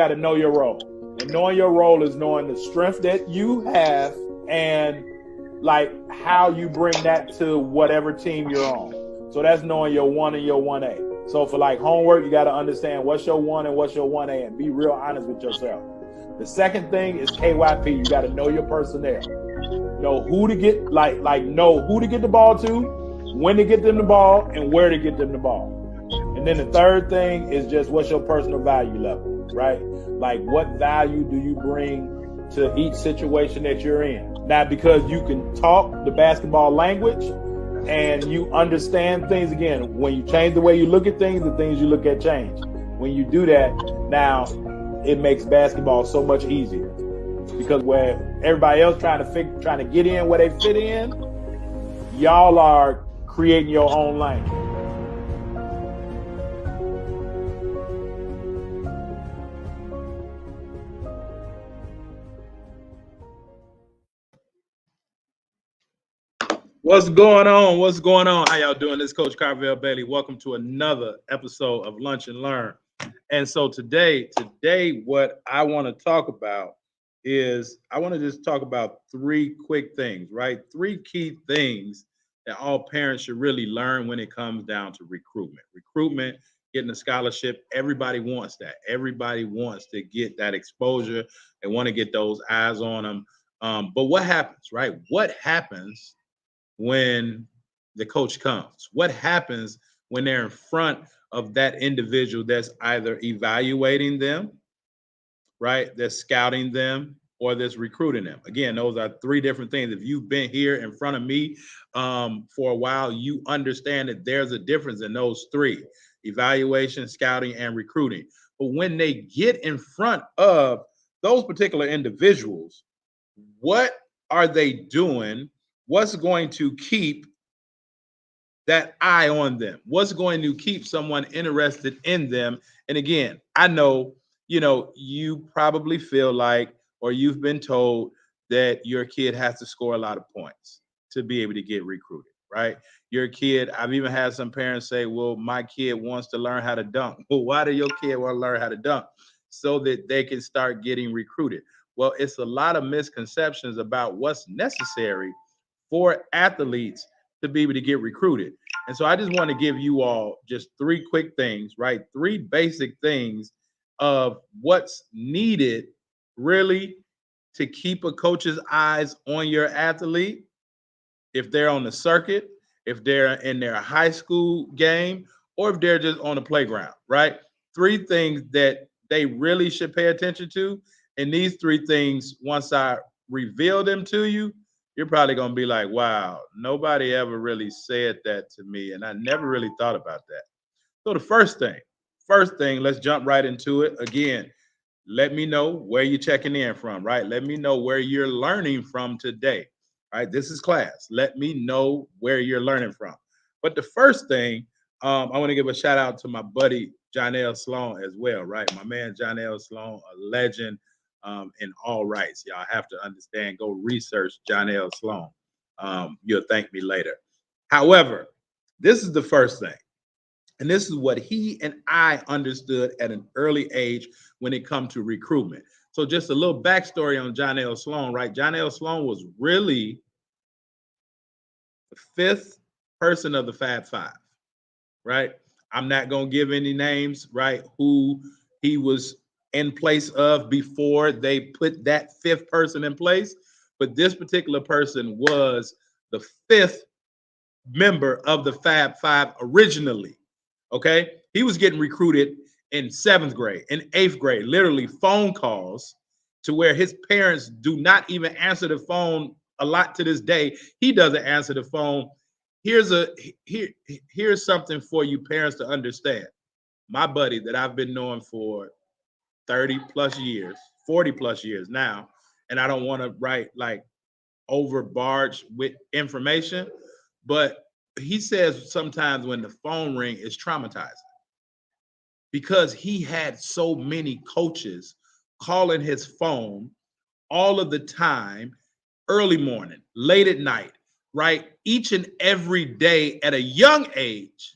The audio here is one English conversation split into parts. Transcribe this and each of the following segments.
got to know your role. And knowing your role is knowing the strength that you have and like how you bring that to whatever team you're on. So that's knowing your 1 and your 1A. So for like homework, you got to understand what's your 1 and what's your 1A and be real honest with yourself. The second thing is KYP. You got to know your personnel. Know who to get, know who to get the ball to, when to get them the ball, and where to get them the ball. And then the third thing is just what's your personal value level, right? Like what value do you bring to each situation that you're in? Now, because you can talk the basketball language and you understand things, again, when you change the way you look at things, the things you look at change. When you do that, now it makes basketball so much easier. Because where everybody else trying to get in where they fit in, y'all are creating your own lane. What's going on? What's going on? How y'all doing? This is Coach Carvel Bailey. Welcome to another episode of Lunch and Learn. And so today, what I want to talk about is I want to just talk about three quick things, right? Three key things that all parents should really learn when it comes down to recruitment. Recruitment, getting a scholarship, everybody wants that. Everybody wants to get that exposure. They want to get those eyes on them. But what happens, right? What happens when the coach comes? What happens when they're in front of that individual that's either evaluating them, right, that's scouting them, or that's recruiting them? Again, those are three different things. If you've been here in front of me for a while, you understand that there's a difference in those three: evaluation, scouting, and recruiting. But when they get in front of those particular individuals, what are they doing? What's going to keep that eye on them? What's going to keep someone interested in them? And again, I know, you probably feel like, or you've been told that your kid has to score a lot of points to be able to get recruited, right? Your kid, I've even had some parents say, well, my kid wants to learn how to dunk. Well, why do your kid want to learn how to dunk? So that they can start getting recruited. Well, it's a lot of misconceptions about what's necessary for athletes to be able to get recruited. And so I just want to give you all just three quick things, right? Three basic things of what's needed really to keep a coach's eyes on your athlete if they're on the circuit, if they're in their high school game, or if they're just on the playground, right? Three things that they really should pay attention to. And these three things, once I reveal them to you, you're probably going to be like, wow, nobody ever really said that to me. And I never really thought about that. So the first thing, let's jump right into it. Again, let me know where you're checking in from, right? Let me know where you're learning from today, right? This is class. Let me know where you're learning from. But the first thing, I want to give a shout out to my buddy, Johnelle Slone as well, right? My man, Johnelle Slone, a legend in all rights. Y'all have to understand, go research Johnelle Slone. You'll thank me later. However, this is the first thing. And this is what he and I understood at an early age when it comes to recruitment. So just a little backstory on Johnelle Slone, right? Johnelle Slone was really the fifth person of the Fab Five, right? I'm not going to give any names, right, who he was in place of before they put that fifth person in place. But this particular person was the fifth member of the Fab Five originally. Okay. He was getting recruited in 7th grade, in 8th grade, literally phone calls to where his parents do not even answer the phone a lot to this day. He doesn't answer the phone. Here's something for you parents to understand. My buddy that I've been knowing for 30 plus years, 40 plus years now, and I don't want to write like overbarge with information, but he says sometimes when the phone ring is traumatizing because he had so many coaches calling his phone all of the time, early morning, late at night, right? Each and every day at a young age.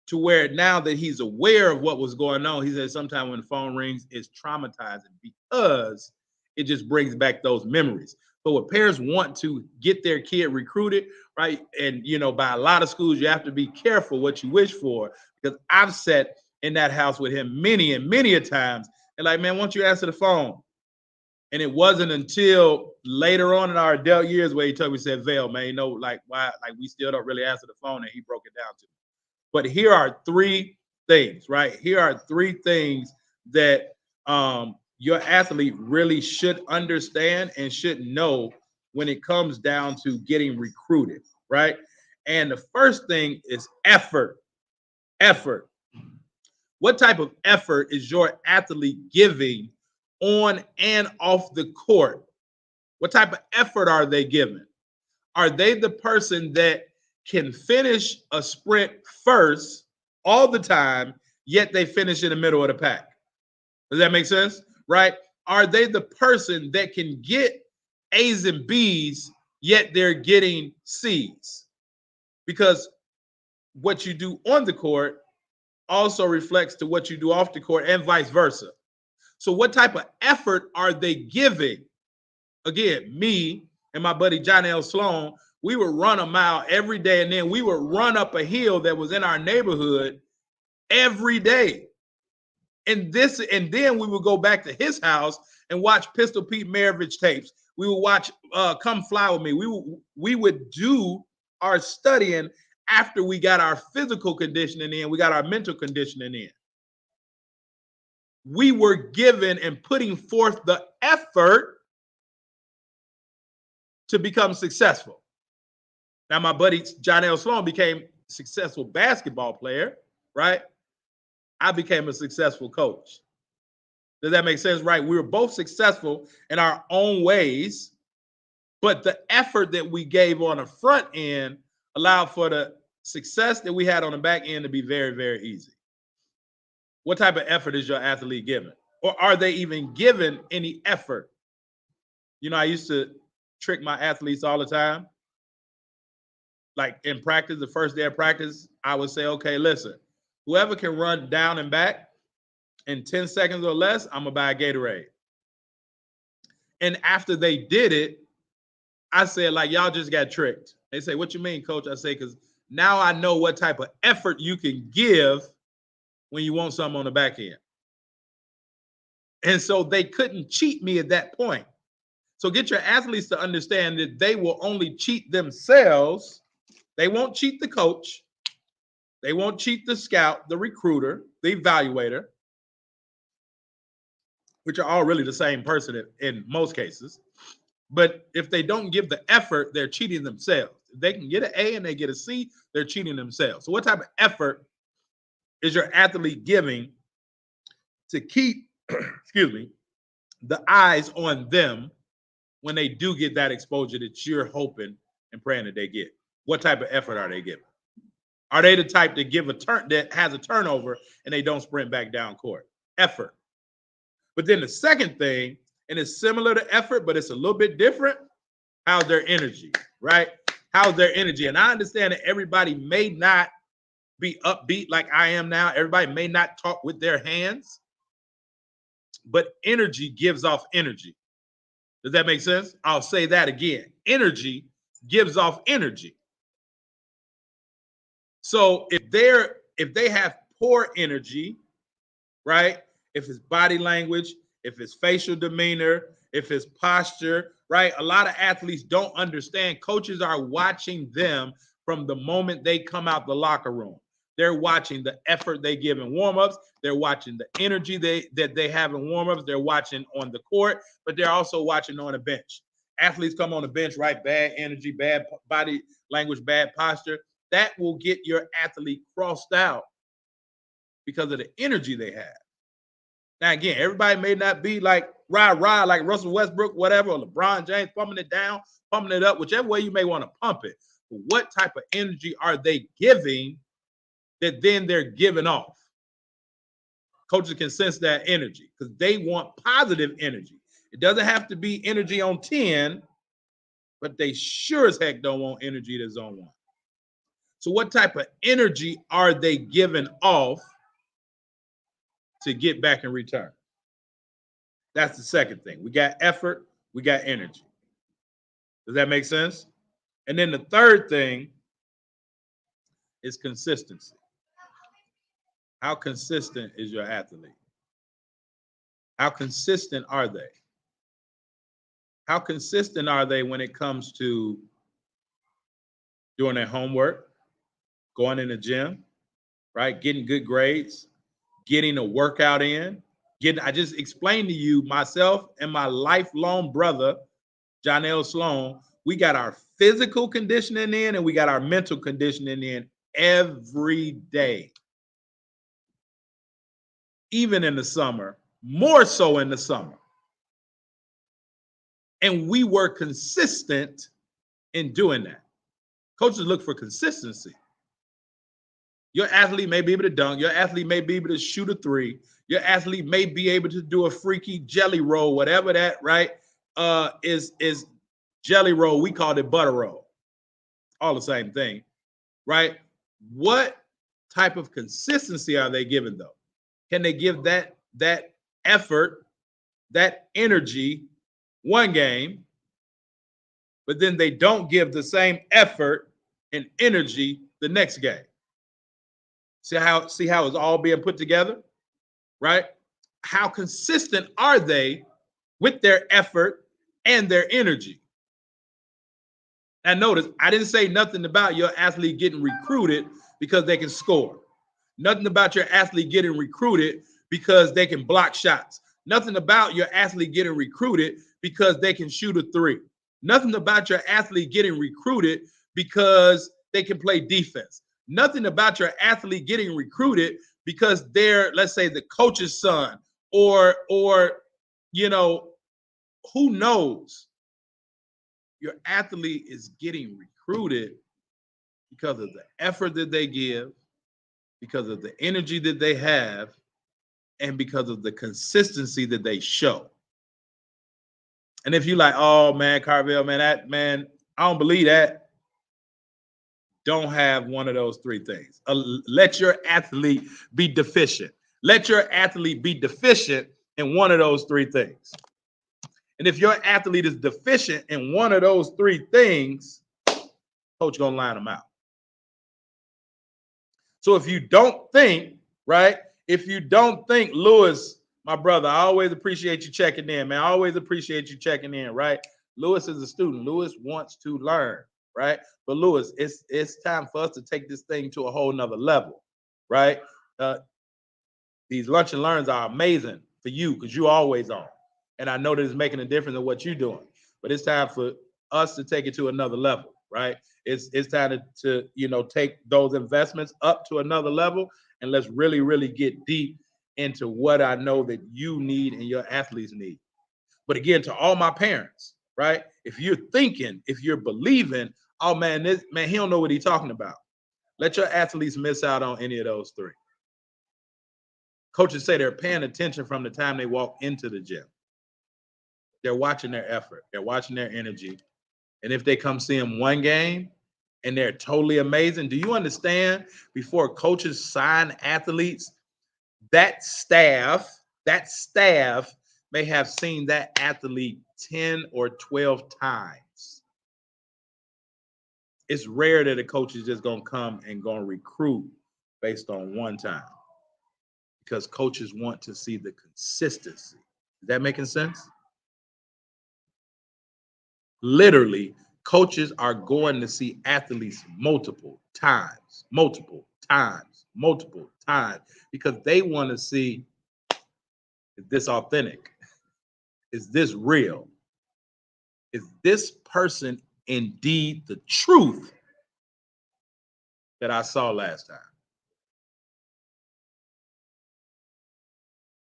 to where now that he's aware of what was going on, he said sometimes when the phone rings, it's traumatizing because it just brings back those memories. But what parents want to get their kid recruited, right? And by a lot of schools, you have to be careful what you wish for, because I've sat in that house with him many and many a times, and like, man, why don't you answer the phone? And it wasn't until later on in our adult years where he told me, said, Vale, man, like why, like we still don't really answer the phone, and he broke it down to me. But here are three things, right? Here are three things that your athlete really should understand and should know when it comes down to getting recruited, right? And the first thing is effort. Effort. What type of effort is your athlete giving on and off the court? What type of effort are they giving? Are they the person that can finish a sprint first all the time, yet they finish in the middle of the pack? Does that make sense? Right? Are they the person that can get A's and B's, yet they're getting C's? Because what you do on the court also reflects to what you do off the court, and vice versa. So what type of effort are they giving? Again, me and my buddy Johnelle Sloan, we would run a mile every day, and then we would run up a hill that was in our neighborhood every day. And then we would go back to his house and watch Pistol Pete Maravich tapes. We would watch Come Fly With Me. We would do our studying after we got our physical conditioning in, we got our mental conditioning in. We were given and putting forth the effort to become successful. Now, my buddy Johnel Sloan became a successful basketball player, right? I became a successful coach. Does that make sense? Right? We were both successful in our own ways, but the effort that we gave on the front end allowed for the success that we had on the back end to be very, very easy. What type of effort is your athlete giving? Or are they even given any effort? I used to trick my athletes all the time. Like in practice, the first day of practice, I would say, okay, listen, whoever can run down and back in 10 seconds or less, I'm going to buy a Gatorade. And after they did it, I said, like, y'all just got tricked. They say, what you mean, coach? I say, because now I know what type of effort you can give when you want something on the back end. And so they couldn't cheat me at that point. So get your athletes to understand that they will only cheat themselves. They won't cheat the coach. They won't cheat the scout, the recruiter, the evaluator, which are all really the same person in most cases. But if they don't give the effort, they're cheating themselves. If they can get an A and they get a C, they're cheating themselves. So what type of effort is your athlete giving to keep, excuse me, the eyes on them when they do get that exposure that you're hoping and praying that they get? What type of effort are they giving? Are they the type to give a turn that has a turnover and they don't sprint back down court? Effort. But then the second thing, and it's similar to effort, but it's a little bit different, how's their energy, right? How's their energy? And I understand that everybody may not be upbeat like I am now. Everybody may not talk with their hands, but energy gives off energy. Does that make sense? I'll say that again. Energy gives off energy. So if they have poor energy, right? If it's body language, if it's facial demeanor, if it's posture, right? A lot of athletes don't understand. Coaches are watching them from the moment they come out the locker room. They're watching the effort they give in warmups. They're watching the energy that they have in warmups. They're watching on the court, but they're also watching on the bench. Athletes come on the bench, right? Bad energy, bad body language, bad posture. That will get your athlete crossed out because of the energy they have. Now, again, everybody may not be like rah, like Russell Westbrook, whatever, or LeBron James, pumping it down, pumping it up, whichever way you may want to pump it. But what type of energy are they giving that then they're giving off? Coaches can sense that energy because they want positive energy. It doesn't have to be energy on 10, but they sure as heck don't want energy that's on 1. So what type of energy are they giving off to get back in return? That's the second thing. We got effort, we got energy. Does that make sense? And then the third thing is consistency. How consistent is your athlete? How consistent are they? How consistent are they when it comes to doing their homework, going in the gym, right? Getting good grades, getting a workout in, I just explained to you, myself and my lifelong brother, Johnelle Slone, we got our physical conditioning in and we got our mental conditioning in every day. Even in the summer, more so in the summer. And we were consistent in doing that. Coaches look for consistency. Your athlete may be able to dunk. Your athlete may be able to shoot a three. Your athlete may be able to do a freaky jelly roll, whatever that, right, is jelly roll. We called it butter roll. All the same thing, right? What type of consistency are they giving, though? Can they give that effort, that energy one game, but then they don't give the same effort and energy the next game? See how it's all being put together, right? How consistent are they with their effort and their energy? And notice, I didn't say nothing about your athlete getting recruited because they can score. Nothing about your athlete getting recruited because they can block shots. Nothing about your athlete getting recruited because they can shoot a three. Nothing about your athlete getting recruited because they can play defense. Nothing about your athlete getting recruited because they're, let's say, the coach's son or you know, who knows? Your athlete is getting recruited because of the effort that they give, because of the energy that they have, and because of the consistency that they show. And if you're like, oh man, Carvel, man, I don't believe that. Don't have one of those three things. Let your athlete be deficient. Let your athlete be deficient in one of those three things. And if your athlete is deficient in one of those three things, coach gonna line them out. So if you don't think, right? If you don't think, Lewis, my brother, I always appreciate you checking in, man. I always appreciate you checking in, right? Lewis is a student. Lewis wants to learn, right? But Lewis, it's time for us to take this thing to a whole nother level, right? These lunch and learns are amazing for you because you always on. And I know that it's making a difference in what you're doing. But it's time for us to take it to another level, right? It's time to take those investments up to another level, and let's really, really get deep into what I know that you need and your athletes need. But again, to all my parents, right? If you're thinking, if you're believing, oh man, he don't know what he's talking about. Let your athletes miss out on any of those three. Coaches say they're paying attention from the time they walk into the gym. They're watching their effort. They're watching their energy. And if they come see them one game and they're totally amazing, do you understand? Before coaches sign athletes, that staff may have seen that athlete 10 or 12 times. It's rare that a coach is just going to come and going to recruit based on one time, because coaches want to see the consistency. Is that making sense? Literally, coaches are going to see athletes multiple times, because they want to see, is this authentic? Is this real? Is this person indeed the truth that I saw last time?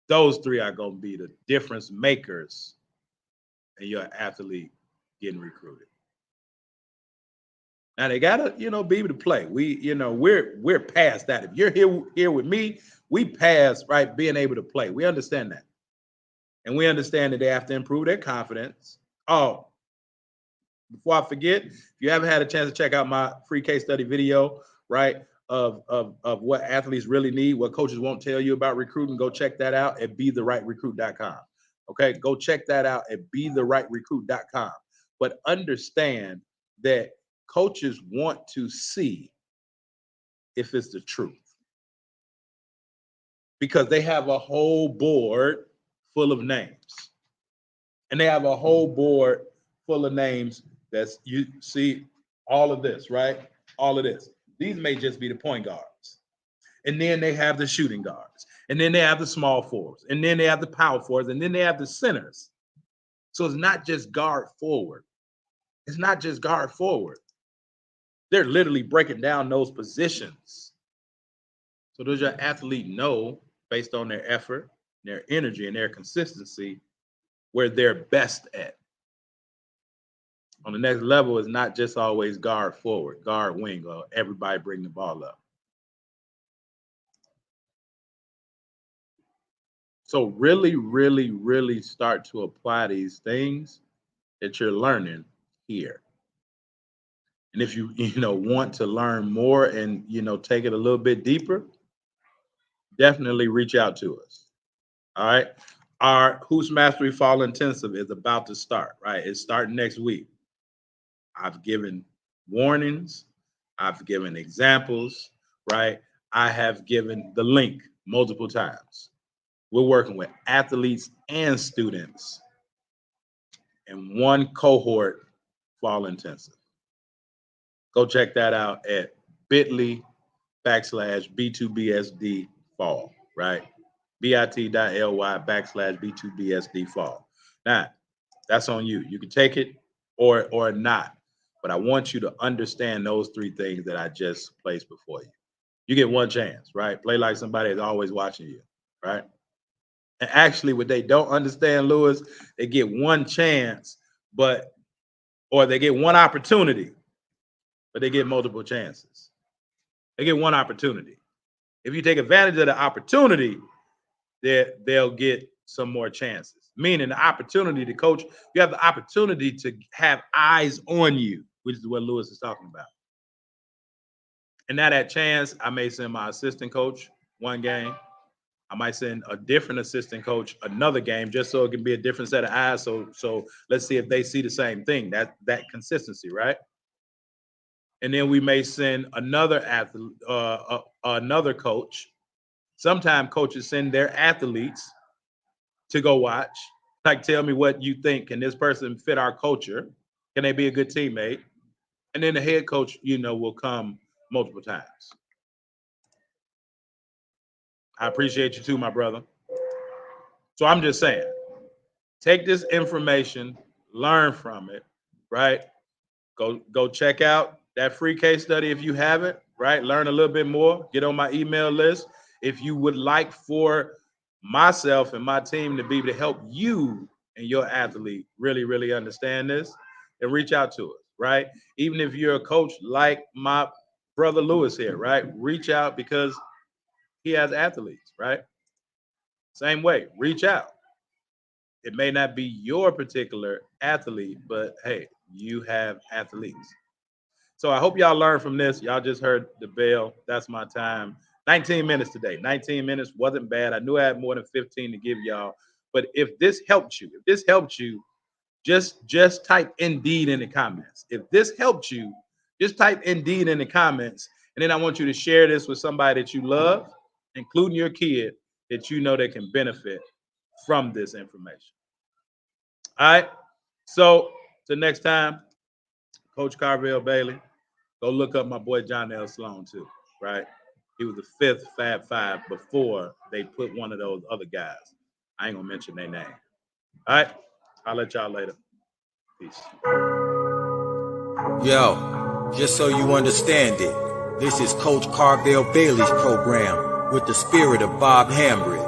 Those three are going to be the difference makers in your athlete getting recruited. Now they gotta, be able to play. We're past that. If you're here with me, we past right being able to play. We understand that, and we understand that they have to improve their confidence. Oh, before I forget, if you haven't had a chance to check out my free case study video right, of what athletes really need, what coaches won't tell you about recruiting, go check that out at BeTheRightRecruit.com. Okay, go check that out at BeTheRightRecruit.com. But understand that coaches want to see if it's the truth, because they have a whole board full of names, and they have a whole board full of names. That's, you see all of this, right? All of this. These may just be the point guards. And then they have the shooting guards. And then they have the small forwards. And then they have the power forwards. And then they have the centers. So it's not just guard forward. It's not just guard forward. They're literally breaking down those positions. So does your athlete know, based on their effort, their energy, and their consistency, where they're best at? On the next level is not just always guard forward, guard wing, or everybody bring the ball up. So really, really, really start to apply these things that you're learning here. And if you want to learn more and take it a little bit deeper, definitely reach out to us. All right. Our Hoops Mastery Fall Intensive is about to start, right? It's starting next week. I've given warnings. I've given examples, right? I have given the link multiple times. We're working with athletes and students in one cohort fall intensive. Go check that out at bit.ly/B2BSD fall, right? bit.ly/B2BSD fall. Now, that's on you. You can take it or not. But I want you to understand those three things that I just placed before you. You get one chance, right? Play like somebody is always watching you, right? And actually, what they don't understand, Lewis, they get one chance, or they get one opportunity, but they get multiple chances. They get one opportunity. If you take advantage of the opportunity, they'll get some more chances. Meaning the opportunity to coach, you have the opportunity to have eyes on you, which is what Lewis is talking about. And now that chance, I may send my assistant coach one game. I might send a different assistant coach another game, just so it can be a different set of eyes. So let's see if they see the same thing, that consistency, right? And then we may send another athlete, another coach. Sometimes coaches send their athletes to go watch. Like, tell me what you think. Can this person fit our culture? Can they be a good teammate? And then the head coach, will come multiple times. I appreciate you too, my brother. So I'm just saying, take this information, learn from it, right? Go check out that free case study if you haven't, right? Learn a little bit more. Get on my email list. If you would like for myself and my team to be able to help you and your athlete really, really understand this, then reach out to us, right? Even if you're a coach like my brother Lewis here, right? Reach out, because he has athletes, right? Same way, reach out. It may not be your particular athlete, but hey, you have athletes. So I hope y'all learned from this. Y'all just heard the bell. That's my time. 19 minutes today. 19 minutes wasn't bad. I knew I had more than 15 to give y'all. But if this helped you, just type Indeed in the comments. If this helped you, just type Indeed in the comments. And then I want you to share this with somebody that you love, including your kid, that you know that can benefit from this information. All right. So till next time, Coach Carvel Bailey. Go look up my boy Johnelle Slone too, right? He was the 5th Fab Five before they put one of those other guys. I ain't gonna mention their name. All right, I'll let y'all later. Peace. Yo, just so you understand it, this is Coach Carvel Bailey's program with the spirit of Bob Hambry.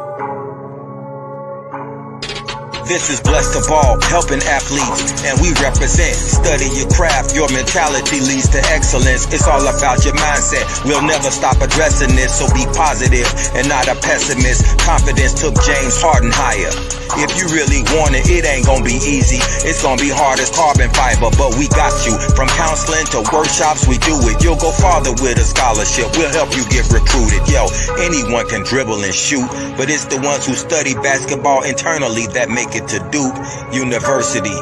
This is Blessed to Ball, helping athletes, and we represent. Study your craft, your mentality leads to excellence. It's all about your mindset. We'll never stop addressing this, so be positive and not a pessimist. Confidence took James Harden higher. If you really want it, it ain't gonna be easy. It's gonna be hard as carbon fiber, but we got you. From counseling to workshops, we do it. You'll go farther with a scholarship. We'll help you get recruited. Yo, anyone can dribble and shoot, but it's the ones who study basketball internally that make it to Duke University.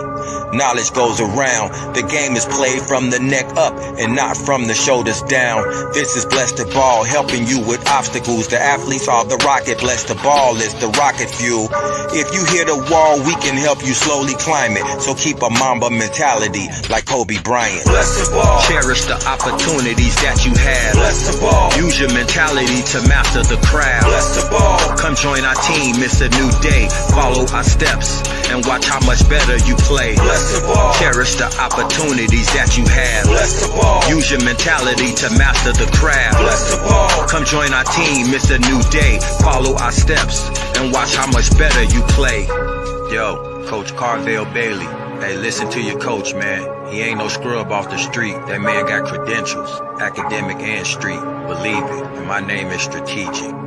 Knowledge goes around. The game is played from the neck up and not from the shoulders down. This is Blessed to Ball, helping you with obstacles. The athletes are the rocket. Blessed to Ball is the rocket fuel. If you hit a wall, we can help you slowly climb it. So keep a Mamba mentality like Kobe Bryant. Blessed to Ball. Cherish the opportunities that you have. Blessed to Ball. Use your mentality to master the craft. Blessed to Ball. Come join our team, it's a new day. Follow our steps and watch how much better you play. Blessed to Ball. Cherish the opportunities that you have. Blessed to Ball. Use your mentality to master the craft. Blessed to Ball. Come join our team, it's a new day. Follow our steps and watch how much better you play. Yo, Coach Carvel Bailey. Hey, listen to your coach, man. He ain't no scrub off the street. That man got credentials, academic and street. Believe it. And my name is strategic.